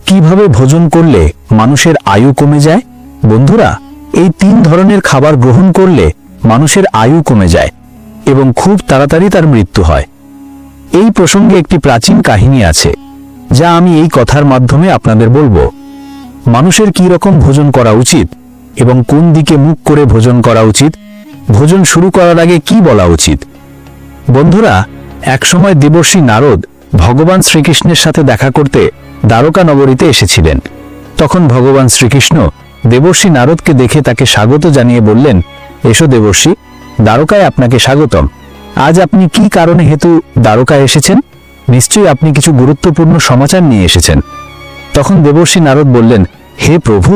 কিভাবে ভোজন করলে মানুষের আয়ু কমে যায়? বন্ধুরা, এই 3 ধরনের খাবার গ্রহণ করলে মানুষের আয়ু কমে যায় এবং খুব তাড়াতাড়ি তার মৃত্যু হয়। এই প্রসঙ্গে একটি প্রাচীন কাহিনী আছে, যা আমি এই কথার মাধ্যমে আপনাদের বলবো। মানুষের কি রকম ভোজন করা উচিত এবং কোন দিকে মুখ করে ভোজন করা উচিত, ভোজন শুরু করার আগে কি বলা উচিত। বন্ধুরা, একসময় দেবর্ষি নারদ ভগবান শ্রীকৃষ্ণের সাথে দেখা করতে দ্বারকা নগরীতে এসেছিলেন। তখন ভগবান শ্রীকৃষ্ণ দেবর্ষি নারদকে দেখে তাকে স্বাগত জানিয়ে বললেন, এসো দেবর্ষি, দ্বারকায় আপনাকে স্বাগতম। আজ আপনি কি কারণে হেতু দ্বারকায় এসেছেন? নিশ্চয়ই আপনি কিছু গুরুত্বপূর্ণ সমাচার নিয়ে এসেছেন। তখন দেবর্ষি নারদ বললেন, হে প্রভু,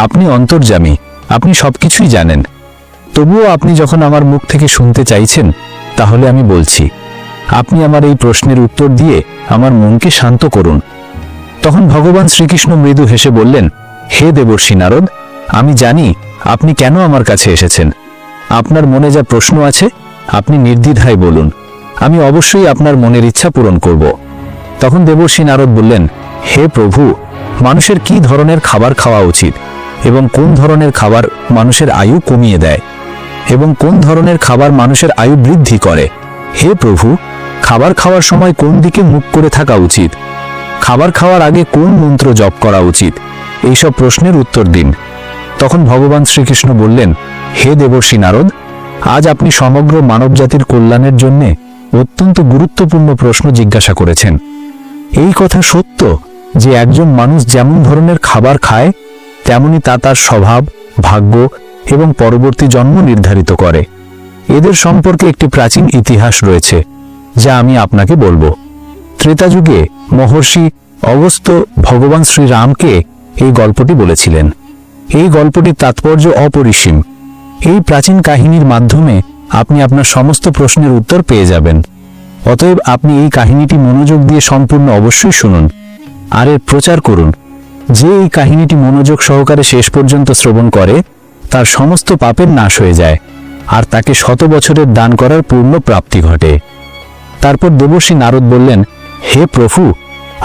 আপনি অন্তর্যামী, আপনি সবকিছুই জানেন। তবুও আপনি যখন আমার মুখ থেকে শুনতে চাইছেন, তাহলে আমি বলছি, আপনি আমার এই প্রশ্নের উত্তর দিয়ে আমার মনকে শান্ত করুন। তখন ভগবান শ্রীকৃষ্ণ মৃদু হেসে বললেন, হে দেবর্ষি নারদ, আমি জানি আপনি কেন আমার কাছে এসেছেন। আপনার মনে যা প্রশ্ন আছে আপনি নির্দ্বিধায় বলুন, আমি অবশ্যই আপনার মনের ইচ্ছা পূরণ করব। তখন দেবর্ষি নারদ বললেন, হে প্রভু, মানুষের কি ধরনের খাবার খাওয়া উচিত এবং কোন ধরনের খাবার মানুষের আয়ু কমিয়ে দেয় এবং কোন ধরনের খাবার মানুষের আয়ু বৃদ্ধি করে? হে প্রভু, খাবার খাওয়ার সময় কোন দিকে মুখ করে থাকা উচিত? খাবার খাওয়ার আগে কোন মন্ত্র জপ করা উচিত? এইসব প্রশ্নের উত্তর দিন। তখন ভগবান শ্রীকৃষ্ণ বললেন, হে দেবর্ষি নারদ, আজ আপনি সমগ্র মানবজাতির কল্যাণের জন্য অত্যন্ত গুরুত্বপূর্ণ প্রশ্ন জিজ্ঞাসা করেছেন। এই কথা সত্য যে একজন মানুষ যেমন ধরনের খাবার খায় তেমনি তা তার স্বভাব, ভাগ্য এবং পরবর্তী জন্ম নির্ধারিত করে। এদের সম্পর্কে একটি প্রাচীন ইতিহাস রয়েছে, যা আমি আপনাকে বলবো। ত্রেতা যুগে মহর্ষি অগস্ত্য ভগবান শ্রীরামকে এই গল্পটি বলেছিলেন। এই গল্পটির তাৎপর্য অপরিসীম। এই প্রাচীন কাহিনীর মাধ্যমে আপনি আপনার সমস্ত প্রশ্নের উত্তর পেয়ে যাবেন। অতএব আপনি এই কাহিনীটি মনোযোগ দিয়ে সম্পূর্ণ অবশ্যই শুনুন আর এর প্রচার করুন। যে এই কাহিনীটি মনোযোগ সহকারে শেষ পর্যন্ত শ্রবণ করে তার সমস্ত পাপের নাশ হয়ে যায় আর তাকে 100 বছরের দান করার পূর্ণ প্রাপ্তি ঘটে। তারপর দেবর্ষি নারদ বললেন, হে প্রভু,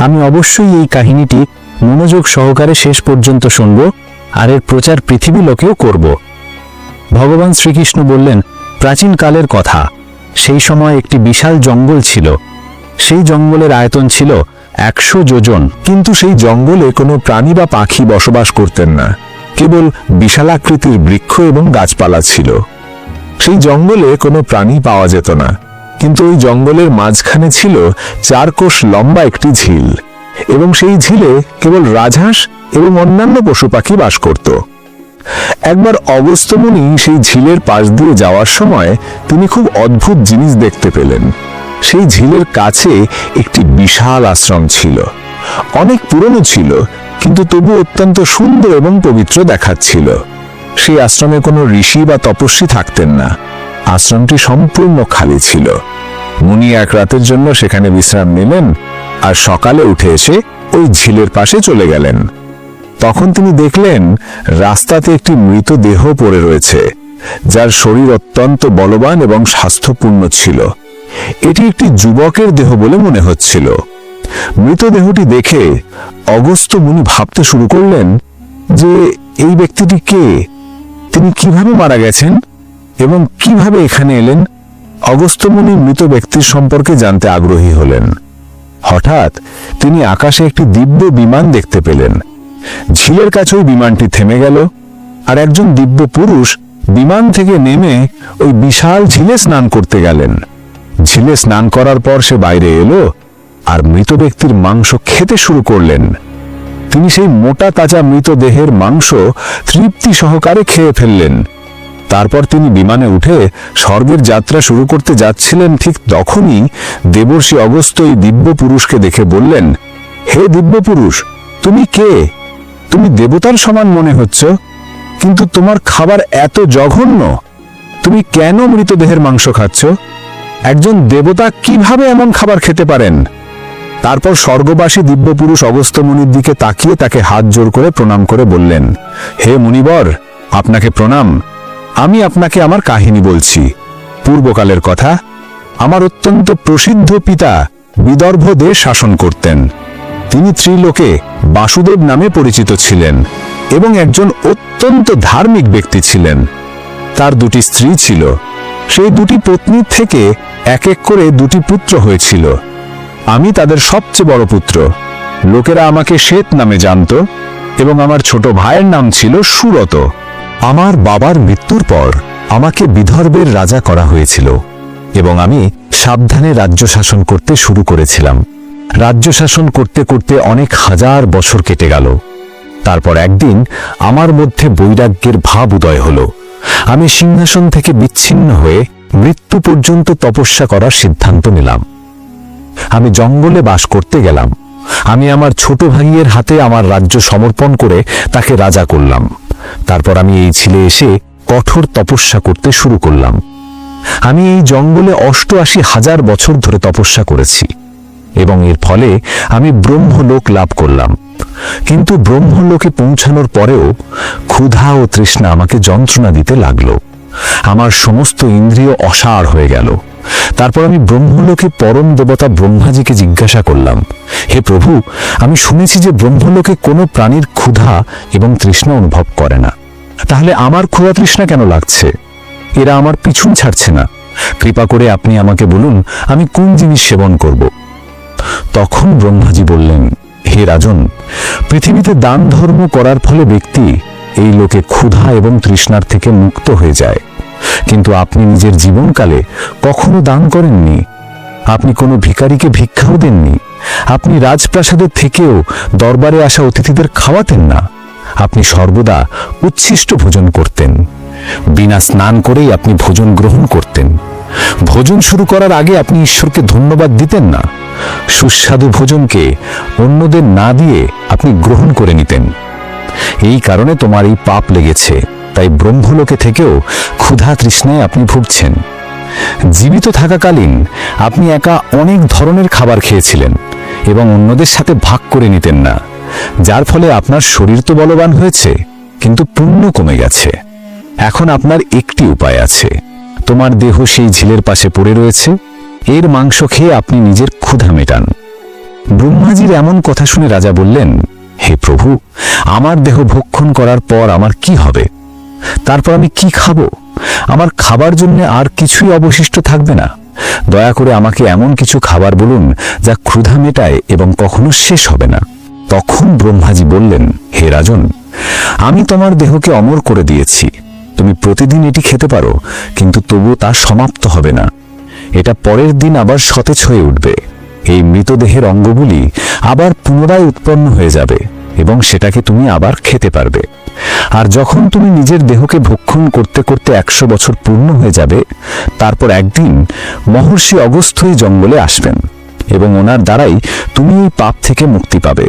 আমি অবশ্যই এই কাহিনীটি মনোযোগ সহকারে শেষ পর্যন্ত শুনব আর এর প্রচার পৃথিবী লোকেও করব। ভগবান শ্রীকৃষ্ণ বললেন, প্রাচীন কালের কথা, সেই সময় একটি বিশাল জঙ্গল ছিল। সেই জঙ্গলের আয়তন ছিল 100 যোজন, কিন্তু সেই জঙ্গলে কোনো প্রাণী বা পাখি বসবাস করতেন না। কেবল বিশালাকৃতির বৃক্ষ এবং গাছপালা ছিল। সেই জঙ্গলে কোনো প্রাণী পাওয়া যেত না, কিন্তু ওই জঙ্গলের মাঝখানে ছিল 4 কোষ লম্বা একটি ঝিল, এবং সেই ঝিলে কেবল রাজহাঁস এবং অন্যান্য পশু পাখি বাস করত। একবার অগস্ত্য মুনি সেই ঝিলের পাশ দিয়ে যাওয়ার সময় তিনি খুব অদ্ভুত জিনিস দেখতে পেলেন। সেই ঝিলের কাছে একটি বিশাল আশ্রম ছিল। অনেক পুরনো ছিল, কিন্তু তবু অত্যন্ত সুন্দর এবং পবিত্র দেখাচ্ছিল। সেই আশ্রমে কোনো ঋষি বা তপস্বী থাকতেন না। আশ্রমটি সম্পূর্ণ খালি ছিল। মুনি এক রাতের জন্য সেখানে বিশ্রাম নিলেন আর সকালে উঠে এসে ওই ঝিলের পাশে চলে গেলেন। তখন তিনি দেখলেন রাস্তাতে একটি মৃতদেহ পড়ে রয়েছে, যার শরীর অত্যন্ত বলবান এবং স্বাস্থ্যপূর্ণ ছিল। এটি একটি যুবকের দেহ বলে মনে হচ্ছিল। মৃতদেহটি দেখে অগস্ত্য মুনি ভাবতে শুরু করলেন যে এই ব্যক্তিটি কে, তিনি কিভাবে মারা গেছেন এবং কিভাবে এখানে এলেন। অগস্ত্য মুনি মৃত ব্যক্তির সম্পর্কে জানতে আগ্রহী হলেন। হঠাৎ তিনি আকাশে একটি দিব্য বিমান দেখতে পেলেন। ঝিলের কাছে ওই বিমানটি থেমে গেল আর একজন দিব্য পুরুষ বিমান থেকে নেমে ওই বিশাল ঝিলে স্নান করতে গেলেন। ঝিলে স্নান করার পর সে বাইরে এলো আর মৃত ব্যক্তির মাংস খেতে শুরু করলেন। তিনি সেই মোটা তাজা মৃতদেহের মাংস তৃপ্তি সহকারে খেয়ে ফেললেন। তারপর তিনি বিমানে উঠে স্বর্গের যাত্রা শুরু করতে যাচ্ছিলেন। ঠিক তখনই দেবর্ষি অগস্ত্য এই দিব্য পুরুষকে দেখে বললেন, হে দিব্য পুরুষ, তুমি কে? তুমি দেবতার সমান মনে হচ্ছ, কিন্তু তোমার খাবার এত জঘন্য। তুমি কেন মৃতদেহের মাংস খাচ্ছ? একজন দেবতা কিভাবে এমন খাবার খেতে পারেন? তারপর স্বর্গবাসী দিব্য পুরুষ অগস্ত্য মুনির দিকে তাকিয়ে তাকে হাত জোর করে প্রণাম করে বললেন, হে মুনিবর, আপনাকে প্রণাম। আমি আপনাকে আমার কাহিনী বলছি। পূর্বকালের কথা। আমার অত্যন্ত প্রসিদ্ধ পিতা বিদর্ভ দেশ শাসন করতেন। তিনি ত্রিলোকে বাসুদেব নামে পরিচিত ছিলেন এবং একজন অত্যন্ত ধার্মিক ব্যক্তি ছিলেন। তার দুটি স্ত্রী ছিল। সেই দুটি পত্নীর থেকে এক এক করে দুটি পুত্র হয়েছিল। আমি তাদের সবচেয়ে বড় পুত্র। লোকেরা আমাকে শ্বেত নামে জানত এবং আমার ছোট ভাইয়ের নাম ছিল সুরত। আমার বাবার মৃত্যুর পর আমাকে বিদর্ভের রাজা করা হয়েছিল এবং আমি সাবধানে রাজ্য শাসন করতে শুরু করেছিলাম। রাজ্য শাসন করতে করতে অনেক হাজার বছর কেটে গেল। তারপর একদিন আমার মধ্যে বৈরাগ্যের ভাব উদয় হল। আমি সিংহাসন থেকে বিচ্ছিন্ন হয়ে মৃত্যু পর্যন্ত তপস্যা করার সিদ্ধান্ত নিলাম। আমি জঙ্গলে বাস করতে গেলাম। আমি আমার ছোট ভাইয়ের হাতে আমার রাজ্য সমর্পণ করে তাকে রাজা করলাম। তারপর আমি এই ছিলে এসে কঠোর তপস্যা করতে শুরু করলাম। আমি এই জঙ্গলে ৮৮,০০০ বছর ধরে তপস্যা করেছি এবং এর ফলে আমি ব্রহ্মলোক লাভ করলাম। কিন্তু ব্রহ্মলোকে পৌঁছানোর পরেও ক্ষুধা ও তৃষ্ণা আমাকে যন্ত্রণা দিতে লাগলো। আমার সমস্ত ইন্দ্রিয় অসাড় হয়ে গেল। তারপর আমি ব্রহ্মলোকে পরম দেবতা ব্রহ্মাজিকে জিজ্ঞাসা করলাম, হে প্রভু, আমি শুনেছি যে ব্রহ্মলোকে কোনো প্রাণীর ক্ষুধা এবং তৃষ্ণা অনুভব করে না। তাহলে আমার ক্ষুধা তৃষ্ণা কেন লাগছে? এরা আমার পিছন ছাড়ছে না। কৃপা করে আপনি আমাকে বলুন আমি কোন জিনিস সেবন করব। তখন ব্রহ্মাজি বললেন, হে রাজন, পৃথিবীতে দান ধর্ম করার ফলে ব্যক্তি এই লোকে ক্ষুধা এবং তৃষ্ণার থেকে মুক্ত হয়ে যায়। কিন্তু আপনি নিজের জীবনকালে কখনো দান করেননি। আপনি কোনো ভিখারিকে ভিক্ষাও দেননি। আপনি রাজপ্রাসাদের থেকেও দরবারে আসা অতিথিদের খাওয়াতেন না। আপনি সর্বদা উচ্ছিষ্ট ভোজন করতেন। বিনা স্নান করেই আপনি ভোজন গ্রহণ করতেন। ভোজন শুরু করার আগে আপনি ঈশ্বরকে ধন্যবাদ দিতেন না। সুস্বাদু ভোজনকে অন্যদের না দিয়ে আপনি গ্রহণ করে নিতেন। এই কারণে তোমার এই পাপ লেগেছে। তাই ব্রহ্মলোকে থেকেও ক্ষুধা তৃষ্ণায় আপনি ভুগছেন। জীবিত থাকাকালীন আপনি একা অনেক ধরনের খাবার খেয়েছিলেন এবং অন্যদের সাথে ভাগ করে নিতেন না, যার ফলে আপনার শরীর তো বলবান হয়েছে কিন্তু পুণ্য কমে গেছে। এখন আপনার একটি উপায় আছে। তোমার দেহ সেই ঝিলের পাশে পড়ে রয়েছে। এর মাংস খেয়ে আপনি নিজের ক্ষুধা মেটান। ব্রহ্মাজির এমন কথা শুনে রাজা বললেন, হে প্রভু, আমার দেহ ভক্ষণ করার পর আমার কি হবে? তারপর আমি কি খাবো? আমার খাবার জন্য আর কিছুই অবশিষ্ট থাকবে না। দয়া করে আমাকে এমন কিছু খাবার বলুন যা ক্ষুধা মেটায় এবং কখনো শেষ হবে না। তখন ব্রহ্মাজি বললেন, হে রাজন, আমি তোমার দেহকে অমর করে দিয়েছি। তুমি প্রতিদিন এটি খেতে পারো, কিন্তু তবু তা সমাপ্ত হবে না। এটা পরের দিন আবার সতেজ হয়ে উঠবে। এই মৃতদেহের অঙ্গগুলি আবার পুনরায় উৎপন্ন হয়ে যাবে এবং সেটাকে তুমি আবার খেতে পারবে। আর যখন তুমি নিজের দেহকে ভক্ষণ করতে করতে ১০০ বছর পূর্ণ হয়ে যাবে, তারপর একদিন মহর্ষি অগস্ত্যই জঙ্গলে আসবেন এবং ওনার দ্বারাই তুমি এই পাপ থেকে মুক্তি পাবে।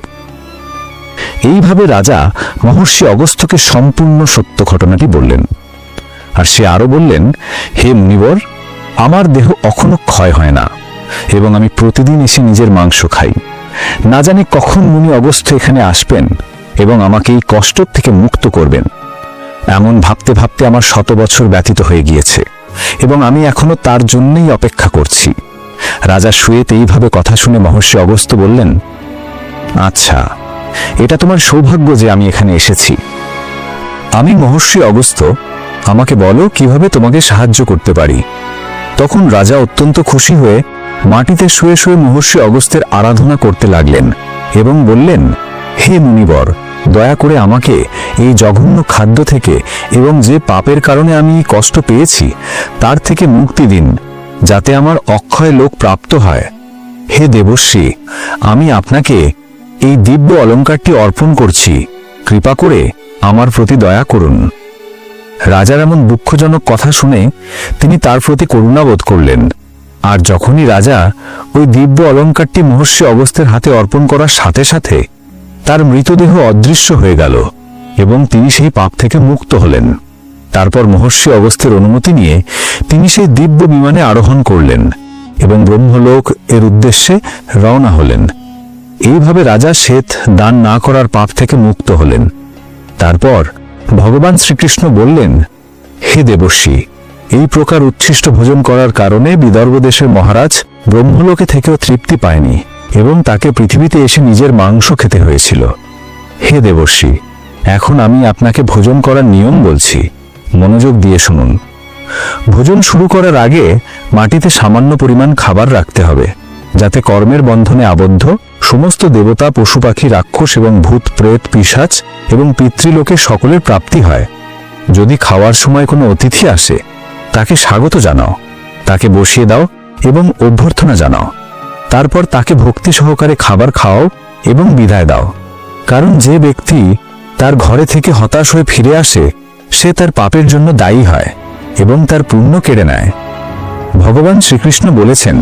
এইভাবে রাজা মহর্ষি অগস্ত্যকে সম্পূর্ণ সত্য ঘটনাটি বললেন। আর সে আরো বললেন, হে মুনিবর, আমার দেহ কখনো ক্ষয় হয় না এবং আমি প্রতিদিন এসে নিজের মাংস খাই। না জানি কখন মুনি অগস্ত্য এখানে আসবেন এবং আমাকে এই কষ্ট থেকে মুক্ত করবেন। এমন ভাবতে ভাবতে আমার ১০০ বছর ব্যতীত হয়ে গিয়েছে এবং আমি এখনো তার জন্যই অপেক্ষা করছি। রাজা শ্বেত এইভাবে কথা শুনে মহর্ষি অগস্ত্য বললেন, আচ্ছা, এটা তোমার সৌভাগ্য যে আমি এখানে এসেছি। আমি মহর্ষি অগস্ত্য, আমাকে বলো কিভাবে তোমাকে সাহায্য করতে পারি। তখন রাজা অত্যন্ত খুশি হয়ে মাটিতে শুয়ে শুয়ে মহর্ষি অগস্ত্যের আরাধনা করতে লাগলেন এবং বললেন, হে মুনিবর, দয়া করে আমাকে এই জঘন্য খাদ্য থেকে এবং যে পাপের কারণে আমি কষ্ট পেয়েছি তার থেকে মুক্তি দিন, যাতে আমার অক্ষয় লোক প্রাপ্ত হয়। হে দেবশ্রী, আমি আপনাকে এই দিব্য অলঙ্কারটি অর্পণ করছি। কৃপা করে আমার প্রতি দয়া করুন। রাজার এমন দুঃখজনক কথা শুনে তিনি তার প্রতি করুণাবোধ করলেন। আর যখনই রাজা ওই দিব্য অলঙ্কারটি মহর্ষি অগস্ত্যের হাতে অর্পণ করার সাথে সাথে তার মৃতদেহ অদৃশ্য হয়ে গেল এবং তিনি সেই পাপ থেকে মুক্ত হলেন। তারপর মহর্ষি অগস্ত্যের অনুমতি নিয়ে তিনি সেই দিব্য বিমানে আরোহণ করলেন এবং ব্রহ্মলোক এর উদ্দেশ্যে রওনা হলেন। এইভাবে রাজা শ্বেত দান না করার পাপ থেকে মুক্ত হলেন। তারপর ভগবান শ্রীকৃষ্ণ বললেন, হে দেবর্ষি, এই প্রকার উচ্ছিষ্ট ভোজন করার কারণে বিদর্ভ দেশের মহারাজ ব্রহ্মলোকে থেকেও তৃপ্তি পায়নি এবং তাকে পৃথিবীতে এসে নিজের মাংস খেতে হয়েছিল। হে দেবর্ষি, এখন আমি আপনাকে ভোজন করার নিয়ম বলছি, মনোযোগ দিয়ে শুনুন। ভোজন শুরু করার আগে মাটিতে সামান্য পরিমাণ খাবার রাখতে হবে, যাতে কর্মের বন্ধনে আবদ্ধ সমস্ত দেবতা, পশু পাখি, রাক্ষস এবং ভূত, প্রেত, পিশাচ এবং পিতৃলোকে সকলের প্রাপ্তি হয়। যদি খাওয়ার সময় কোনো অতিথি আসে, তাকে স্বাগত জানাও, তাকে বসিয়ে দাও এবং অভ্যর্থনা জানাও। তারপর তাকে ভক্তি সহকারে খাবার খাওয়াও এবং বিদায় দাও। কারণ যে ব্যক্তি তার ঘরে থেকে হতাশ হয়ে ফিরে আসে, সে তার পাপের জন্য দায়ী হয় এবং তার পুণ্য কেড়ে নেয়। ভগবান শ্রীকৃষ্ণ বলেছেন,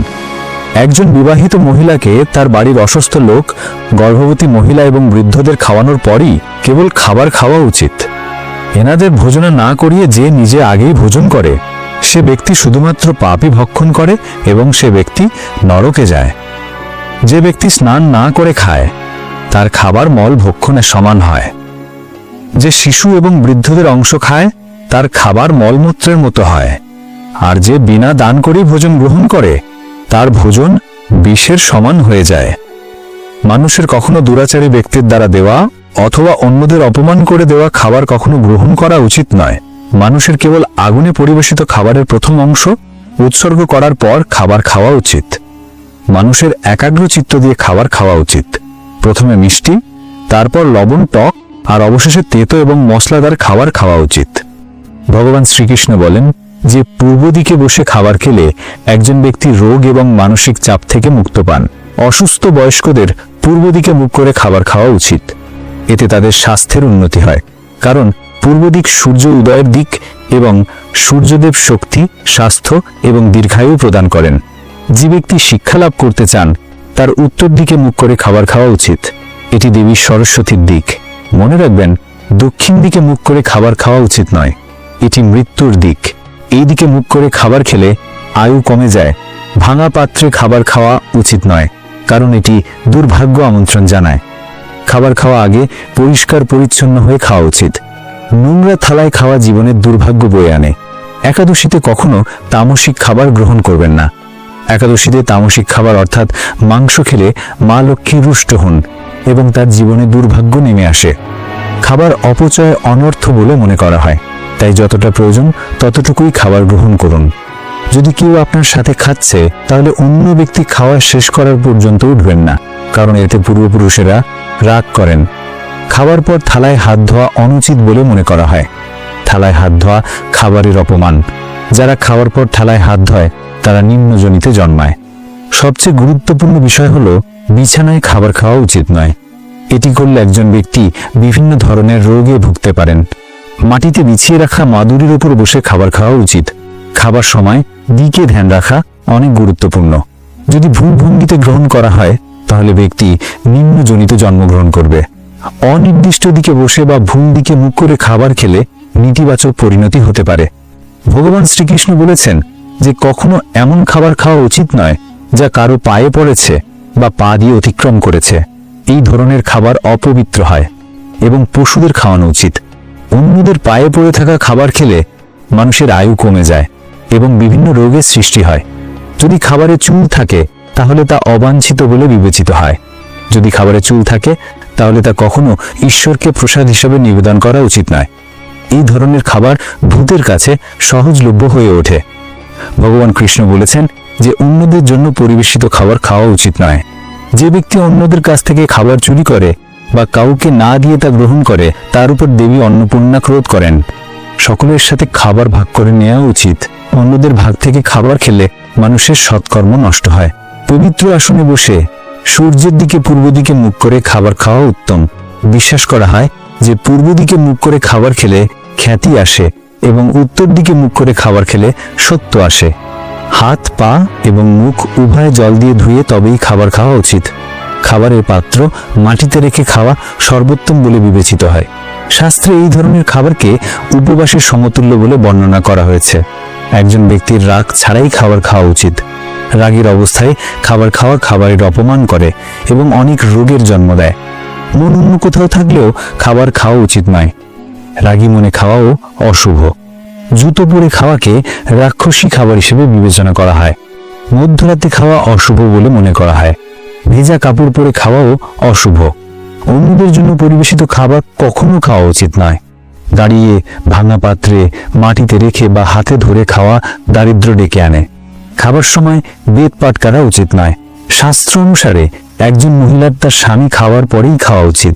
একজন বিবাহিত মহিলাকে তার বাড়ির অসুস্থ লোক, গর্ভবতী মহিলা এবং বৃদ্ধদের খাওয়ানোর পরই কেবল খাবার খাওয়া উচিত। এনাদের ভোজনা না করিয়ে যে নিজে আগেই ভোজন করে, সে ব্যক্তি শুধুমাত্র পাপই ভক্ষণ করে এবং সে ব্যক্তি নরকে যায়। যে ব্যক্তি স্নান না করে খায়, তার খাবার মল ভক্ষণের সমান হয়। যে শিশু এবং বৃদ্ধদের অংশ খায়, তার খাবার মলমূত্রের মতো হয়। আর যে বিনা দান করেই ভোজন গ্রহণ করে, তার ভোজন বিষের সমান হয়ে যায়। মানুষের কখনো দুরাচারী ব্যক্তির দ্বারা দেওয়া অথবা অন্যদের অপমান করে দেওয়া খাবার কখনো গ্রহণ করা উচিত নয়। মানুষের কেবল আগুনে পরিবেশিত খাবারের প্রথম অংশ উৎসর্গ করার পর খাবার খাওয়া উচিত। মানুষের একাগ্র চিত্ত দিয়ে খাবার খাওয়া উচিত। প্রথমে মিষ্টি, তারপর লবণ, টক আর অবশেষে তেতো এবং মশলাদার খাবার খাওয়া উচিত। ভগবান শ্রীকৃষ্ণ বলেন যে পূর্ব দিকে বসে খাবার খেলে একজন ব্যক্তি রোগ এবং মানসিক চাপ থেকে মুক্ত পান। অসুস্থ বয়স্কদের পূর্ব দিকে মুখ করে খাবার খাওয়া উচিত। এতে তাদের স্বাস্থ্যের উন্নতি হয়, কারণ পূর্ব দিক সূর্য উদয়ের দিক এবং সূর্যদেব শক্তি, স্বাস্থ্য এবং দীর্ঘায়ু প্রদান করেন। যে ব্যক্তি শিক্ষা লাভ করতে চান, তার উত্তর দিকে মুখ করে খাবার খাওয়া উচিত। এটি দেবী সরস্বতীর দিক। মনে রাখবেন, দক্ষিণ দিকে মুখ করে খাবার খাওয়া উচিত নয়, এটি মৃত্যুর দিক। এই দিকে মুখ করে খাবার খেলে আয়ু কমে যায়। ভাঙা পাত্রে খাবার খাওয়া উচিত নয়, কারণ এটি দুর্ভাগ্য আমন্ত্রণ জানায়। খাবার খাওয়া আগে পরিষ্কার পরিচ্ছন্ন হয়ে খাওয়া উচিত। নোংরা থালায় খাওয়া জীবনের দুর্ভাগ্য বয়ে আনে। একাদশীতে কখনো তামসিক খাবার গ্রহণ করবেন না। একাদশীতে তামসিক খাবার অর্থাৎ মাংস খেলে মা লক্ষ্মী রুষ্ট হন এবং তার জীবনে দুর্ভাগ্য নেমে আসে। খাবার অপচয় অনর্থ বলে মনে করা হয়, তাই যতটা প্রয়োজন ততটুকুই খাবার গ্রহণ করুন। যদি কেউ আপনার সাথে খাচ্ছে, তাহলে অন্য ব্যক্তি খাওয়া শেষ করার পর্যন্ত উঠবেন না, কারণ এতে পূর্বপুরুষেরা রাগ করেন। খাবার পর থালায় হাত ধোয়া অনুচিত বলে মনে করা হয়। থালায় হাত ধোয়া খাবারের অপমান। যারা খাওয়ার পর থালায় হাত ধোয়, তারা নিম্নজনিতে জন্মায়। সবচেয়ে গুরুত্বপূর্ণ বিষয় হলো, বিছানায় খাবার খাওয়া উচিত নয়। এটি করলে একজন ব্যক্তি বিভিন্ন ধরনের রোগে ভুগতে পারেন। মাটিতে বিছিয়ে রাখা মাদুরির উপর বসে খাবার খাওয়া উচিত। খাবার সময় দিকে ধ্যান রাখা অনেক গুরুত্বপূর্ণ। যদি ভুল ভঙ্গিতে গ্রহণ করা হয়, তাহলে ব্যক্তি নিম্নজনিতে জন্মগ্রহণ করবে। অনির্দিষ্ট দিকে বসে বা ভুল দিকে মুখ করে খাবার খেলে নেতিবাচক পরিণতি হতে পারে। ভগবান শ্রীকৃষ্ণ বলেছেন যে কখনো এমন খাবার খাওয়া উচিত নয় যা কারো পায়ে পড়েছে বা পা দিয়ে অতিক্রম করেছে। এই ধরনের খাবার অপবিত্র হয় এবং পশুদের খাওয়ানো উচিত। অন্যদের পায়ে পড়ে থাকা খাবার খেলে মানুষের আয়ু কমে যায় এবং বিভিন্ন রোগের সৃষ্টি হয়। যদি খাবারে চুল থাকে, তাহলে তা অবাঞ্ছিত বলে বিবেচিত হয়। যদি খাবারে চুল থাকে, তাহলে তা কখনো ঈশ্বরকে প্রসাদ হিসাবে নিবেদন করা উচিত নয়। এই ধরনের খাবার ভূতের কাছে সহজলভ্য হয়ে ওঠে। ভগবান কৃষ্ণ বলেছেন যে অন্যদের জন্য পরিবেশিত খাবার খাওয়া উচিত নয়। যে ব্যক্তি অন্যদের কাছ থেকে খাবার চুরি করে বা কাউকে না দিয়ে তা গ্রহণ করে, তার উপর দেবী অন্নপূর্ণা ক্রোধ করেন। সকলের সাথে খাবার ভাগ করে নেওয়া উচিত। অন্যদের ভাগ থেকে খাবার খেলে মানুষের সৎকর্ম নষ্ট হয়। পবিত্র আসনে বসে সূর্যের দিকে পূর্ব দিকে মুখ করে খাবার খাওয়া উত্তম। বিশ্বাস করা হয় যে পূর্ব দিকে মুখ করে খাবার খেলে খ্যাতি আসে এবং উত্তর দিকে মুখ করে খাবার খেলে সত্য আসে। হাত, পা এবং মুখ উভয় জল দিয়ে ধুয়ে তবেই খাবার খাওয়া উচিত। খাবারের পাত্র মাটিতে রেখে খাওয়া সর্বোত্তম বলে বিবেচিত হয়। শাস্ত্রে এই ধরনের খাবারকে উপবাসের সমতুল্য বলে বর্ণনা করা হয়েছে। একজন ব্যক্তির রাগ ছাড়াই খাবার খাওয়া উচিত। রাগের অবস্থায় খাবার খাওয়া খাবারের অপমান করে এবং অনেক রোগের জন্ম দেয়। মন অন্য কোথাও থাকলেও খাবার খাওয়া উচিত নয়। রাগী মনে খাওয়াও অশুভ। জুতো পরে খাওয়াকে রাক্ষসী খাবার হিসেবে বিবেচনা করা হয়। মধ্যরাতে খাওয়া অশুভ বলে মনে করা হয়। ভেজা কাপড় পরে খাওয়াও অশুভ। অন্যদের জন্য পরিবেশিত খাবার কখনো খাওয়া উচিত নয়। দাঁড়িয়ে, ভাঙা পাত্রে, মাটিতে রেখে বা হাতে ধরে খাওয়া দারিদ্র্য ডেকে আনে। খাবার সময় বেদ পাঠ করা উচিত নয়। শাস্ত্র অনুসারে একজন মহিলার তার স্বামী খাওয়ার পরেই খাওয়া উচিত।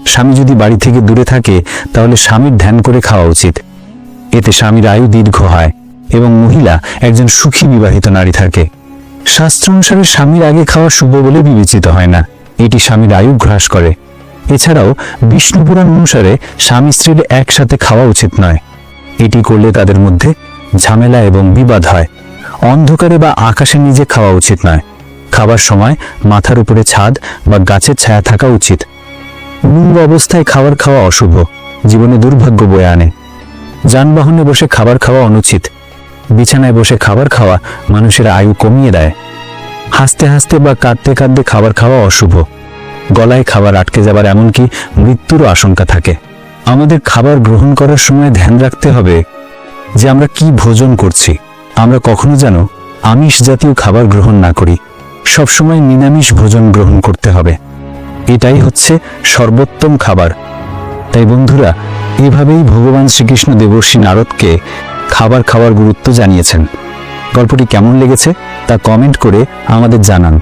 স্বামী যদি বাড়ি থেকে দূরে থাকে তাহলে স্বামীর ধ্যান করে খাওয়া উচিত। এতে স্বামীর আয়ু দীর্ঘ হয় এবং মহিলা একজন সুখী বিবাহিত নারী থাকে। শাস্ত্র অনুসারে স্বামীর আগে খাওয়া শুভ বলে বিবেচিত হয় না, এটি স্বামীর আয়ু হ্রাস করে। এছাড়াও বিষ্ণু পুরাণ অনুসারে স্বামী স্ত্রীর একসাথে খাওয়া উচিত নয়। এটি করলে তাদের মধ্যে ঝামেলা এবং বিবাদ হয়। অন্ধকারে বা আকাশের নিচে খাওয়া উচিত নয়। খাবার সময় মাথার উপরে ছাদ বা গাছের ছায়া থাকা উচিত। উলঙ্গ অবস্থায় খাবার খাওয়া অশুভ, জীবনে দুর্ভাগ্য বয়ে আনে। যানবাহনে বসে খাবার খাওয়া অনুচিত। বিছানায় বসে খাবার খাওয়া মানুষের আয়ু কমিয়ে দেয়। হাসতে হাসতে বা কাঁদতে কাঁদতে খাবার খাওয়া অশুভ। গলায় খাবার আটকে যাবার এমনকি মৃত্যুরও আশঙ্কা থাকে। আমাদের খাবার গ্রহণ করার সময় ধ্যান রাখতে হবে যে আমরা কি ভোজন করছি। আমরা কখনো যেন আমিষ জাতীয় খাবার গ্রহণ না করি। সবসময় নিরামিষ ভোজন গ্রহণ করতে হবে। এটাই হচ্ছে সর্বোত্তম খাবার। তাই বন্ধুরা, এভাবেই ভগবান শ্রীকৃষ্ণ দেবর্ষি নারদকে খাবার খাওয়ার গুরুত্ব জানিয়েছেন। গল্পটি কেমন লেগেছে তা কমেন্ট করে আমাদের জানান।